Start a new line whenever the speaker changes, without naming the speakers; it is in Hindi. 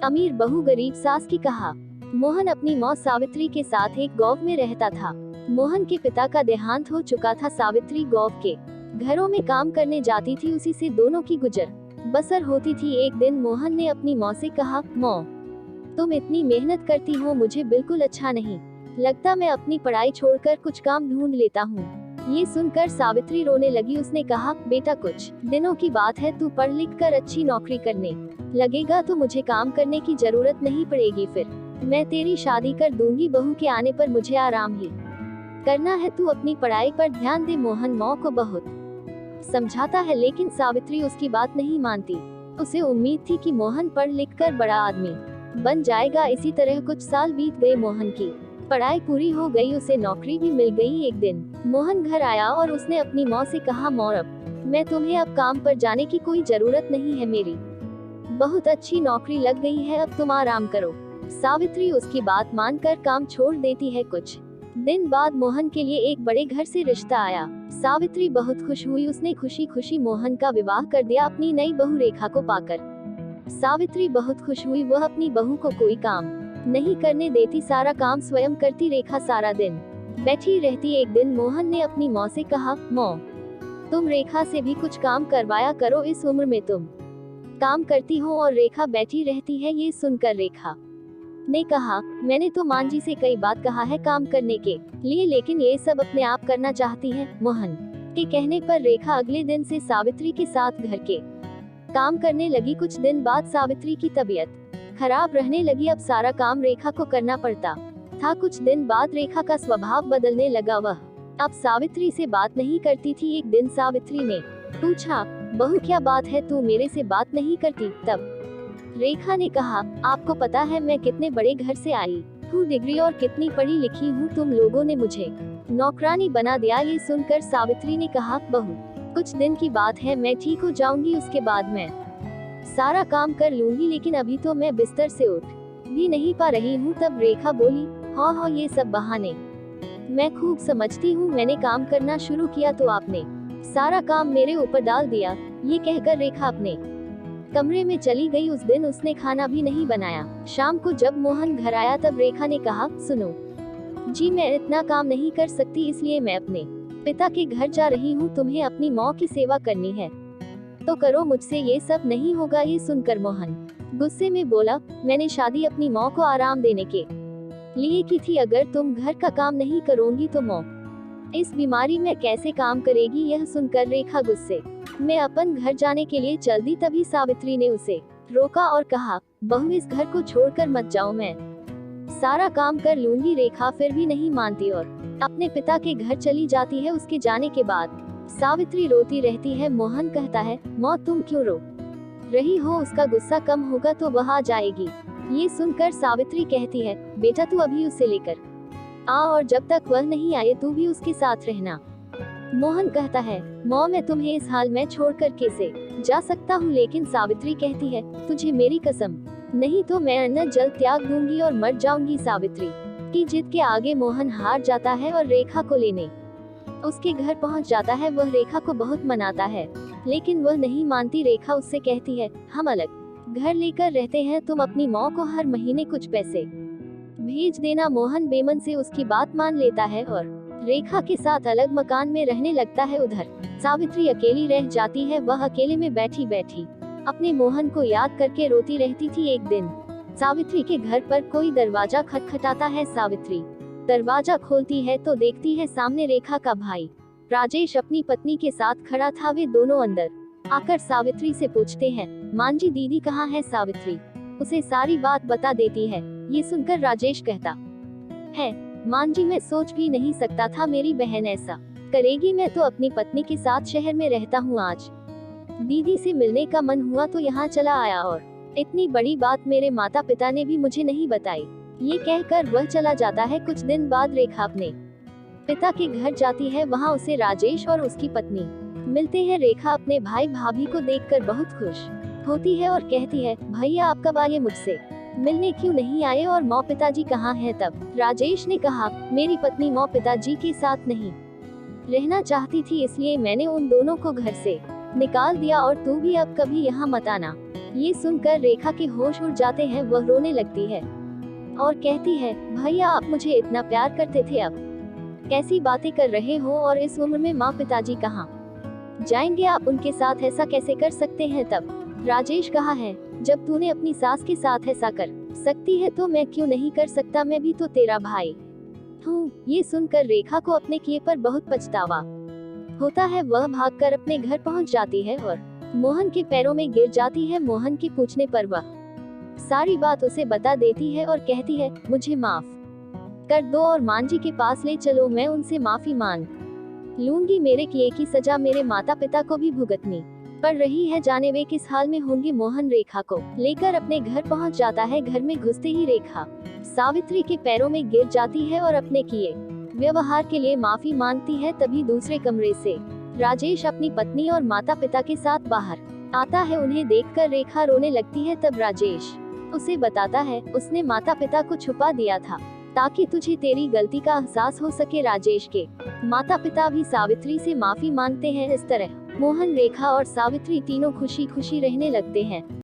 अमीर बहू गरीब सास की कहा। मोहन अपनी मौत सावित्री के साथ एक गांव में रहता था। मोहन के पिता का देहांत हो चुका था। सावित्री गांव के घरों में काम करने जाती थी, उसी से दोनों की गुजर बसर होती थी। एक दिन मोहन ने अपनी मौं से कहा, मौं, तुम इतनी मेहनत करती हो, मुझे बिल्कुल अच्छा नहीं लगता, मैं अपनी पढ़ाई छोड़कर कुछ काम ढूंढ लेता हूँ। ये सुनकर सावित्री रोने लगी। उसने कहा, बेटा कुछ दिनों की बात है, तू पढ़ लिख कर अच्छी नौकरी करने लगेगा तो मुझे काम करने की जरूरत नहीं पड़ेगी, फिर मैं तेरी शादी कर दूंगी। बहू के आने पर मुझे आराम ही करना है, तू अपनी पढ़ाई पर ध्यान दे। मोहन मौं को बहुत समझाता है, लेकिन सावित्री उसकी बात नहीं मानती। उसे उम्मीद थी कि मोहन पढ़ लिख कर बड़ा आदमी बन जाएगा। इसी तरह कुछ साल बीत गए। मोहन की पढ़ाई पूरी हो गई, उसे नौकरी भी मिल गई। एक दिन मोहन घर आया और उसने अपनी मौं से कहा, मौं, अब मैं तुम्हें अब काम पर जाने की कोई जरूरत नहीं है, मेरी बहुत अच्छी नौकरी लग गई है, अब तुम आराम करो। सावित्री उसकी बात मानकर काम छोड़ देती है। कुछ दिन बाद मोहन के लिए एक बड़े घर से रिश्ता आया। सावित्री बहुत खुश हुई, उसने खुशी खुशी मोहन का विवाह कर दिया अपनी नई बहू रेखा को पाकर। सावित्री बहुत खुश हुई, वह अपनी बहू को कोई काम नहीं करने देती, सारा काम स्वयं करती। रेखा सारा दिन बैठी रहती। एक दिन मोहन ने अपनी मौं से कहा, मौं, तुम रेखा से भी कुछ काम करवाया करो, इस उम्र में तुम काम करती हो और रेखा बैठी रहती है। ये सुनकर रेखा ने कहा, मैंने तो मां जी से कई बार कहा है काम करने के लिए, लेकिन ये सब अपने आप करना चाहती है। मोहन के कहने पर रेखा अगले दिन से सावित्री के साथ घर के काम करने लगी। कुछ दिन बाद सावित्री की तबीयत खराब रहने लगी, अब सारा काम रेखा को करना पड़ता था। कुछ दिन बाद रेखा का स्वभाव बदलने लगा, वह अब सावित्री से बात नहीं करती थी। एक दिन सावित्री ने पूछा, बहू क्या बात है, तू मेरे से बात नहीं करती? तब रेखा ने कहा, आपको पता है मैं कितने बड़े घर से आई हूँ, डिग्री और कितनी पढ़ी लिखी हूँ, तुम लोगों ने मुझे नौकरानी बना दिया। ये सुनकर सावित्री ने कहा, बहू कुछ दिन की बात है, मैं ठीक हो जाऊंगी, उसके बाद मैं सारा काम कर लूंगी, लेकिन अभी तो मैं बिस्तर से उठ भी नहीं पा रही हूँ। तब रेखा बोली, हाँ, ये सब बहाने मैं खूब समझती हूँ, मैंने काम करना शुरू किया तो आपने सारा काम मेरे ऊपर डाल दिया। ये कहकर रेखा अपने कमरे में चली गई। उस दिन उसने खाना भी नहीं बनाया। शाम को जब मोहन घर आया तब रेखा ने कहा, सुनो जी, मैं इतना काम नहीं कर सकती, इसलिए मैं अपने पिता के घर जा रही हूँ, तुम्हें अपनी मौं की सेवा करनी है तो करो, मुझसे ये सब नहीं होगा। ये सुनकर मोहन गुस्से में बोला, मैंने शादी अपनी मौं को आराम देने के लिए की थी, अगर तुम घर का काम नहीं करोगी तो मौं इस बीमारी में कैसे काम करेगी? यह सुनकर रेखा गुस्से में अपन घर जाने के लिए चल दी। तभी सावित्री ने उसे रोका और कहा, बहू इस घर को छोड़कर मत जाओ, मैं सारा काम कर लूंगी। रेखा फिर भी नहीं मानती और अपने पिता के घर चली जाती है। उसके जाने के बाद सावित्री रोती रहती है। मोहन कहता है, मौं तुम क्यों रो रही हो, उसका गुस्सा कम होगा तो वह आ जाएगी। ये सुनकर सावित्री कहती है, बेटा तू अभी उसे लेकर आ और जब तक वह नहीं आए तू भी उसके साथ रहना। मोहन कहता है, मौं मैं तुम्हें इस हाल में छोड़कर कैसे जा सकता हूँ? लेकिन सावित्री कहती है, तुझे मेरी कसम, नहीं तो मैं अन्न जल त्याग दूंगी और मर जाऊंगी। सावित्री की जिद के आगे मोहन हार जाता है और रेखा को लेने उसके घर पहुंच जाता है। वह रेखा को बहुत मनाता है, लेकिन वह नहीं मानती। रेखा उससे कहती है, हम अलग घर लेकर रहते हैं, तुम अपनी मौं को हर महीने कुछ पैसे भेज देना। मोहन बेमन से उसकी बात मान लेता है और रेखा के साथ अलग मकान में रहने लगता है। उधर सावित्री अकेली रह जाती है। वह अकेले में बैठी बैठी अपने मोहन को याद करके रोती रहती थी। एक दिन सावित्री के घर पर कोई दरवाजा खटखटाता है। सावित्री दरवाजा खोलती है तो देखती है सामने रेखा का भाई राजेश अपनी पत्नी के साथ खड़ा था। वे दोनों अंदर आकर सावित्री से पूछते हैं, मां जी दीदी कहाँ है? सावित्री उसे सारी बात बता देती है। ये सुनकर राजेश कहता है, मां जी मैं सोच भी नहीं सकता था मेरी बहन ऐसा करेगी, मैं तो अपनी पत्नी के साथ शहर में रहता हूँ, आज दीदी से मिलने का मन हुआ तो यहाँ चला आया और इतनी बड़ी बात मेरे माता पिता ने भी मुझे नहीं बताई। ये कहकर वह चला जाता है। कुछ दिन बाद रेखा अपने पिता के घर जाती है। वहाँ उसे राजेश और उसकी पत्नी मिलते हैं। रेखा अपने भाई भाभी को देखकर बहुत खुश होती है और कहती है, भैया आप कब आए, मुझसे मिलने क्यों नहीं आए, और मौं पिताजी कहाँ हैं? तब राजेश ने कहा, मेरी पत्नी मौं पिताजी के साथ नहीं रहना चाहती थी, इसलिए मैंने उन दोनों को घर से निकाल दिया और तू भी अब कभी यहाँ मत आना। ये सुनकर रेखा के होश उड़ जाते हैं, वह रोने लगती है और कहती है, भैया आप मुझे इतना प्यार करते थे, अब कैसी बातें कर रहे हो, और इस उम्र में माँ पिताजी कहाँ जाएंगे, आप उनके साथ ऐसा कैसे कर सकते हैं। तब राजेश कहा है, जब तूने अपनी सास के साथ ऐसा कर सकती है तो मैं क्यों नहीं कर सकता, मैं भी तो तेरा भाई हूँ। ये सुनकर रेखा को अपने किए पर बहुत पछतावा होता है। वह भागकर अपने घर पहुँच जाती है और मोहन के पैरों में गिर जाती है। मोहन के पूछने पर वह सारी बात उसे बता देती है और कहती है, मुझे माफ कर दो और मांझी के पास ले चलो, मैं उनसे माफी मांग लूंगी। मेरे किए की सजा मेरे माता पिता को भी भुगतनी पड़ रही है, जाने वे किस हाल में होंगे। मोहन रेखा को लेकर अपने घर पहुंच जाता है। घर में घुसते ही रेखा सावित्री के पैरों में गिर जाती है और अपने किए व्यवहार के लिए माफी मांगती है। तभी दूसरे कमरे से राजेश अपनी पत्नी और माता पिता के साथ बाहर आता है। उन्हें देखकर रेखा रोने लगती है। तब राजेश उसे बताता है, उसने माता पिता को छुपा दिया था ताकि तुझे तेरी गलती का एहसास हो सके। राजेश के माता पिता भी सावित्री से माफी मांगते हैं। इस तरह मोहन, रेखा और सावित्री तीनों खुशी खुशी रहने लगते हैं।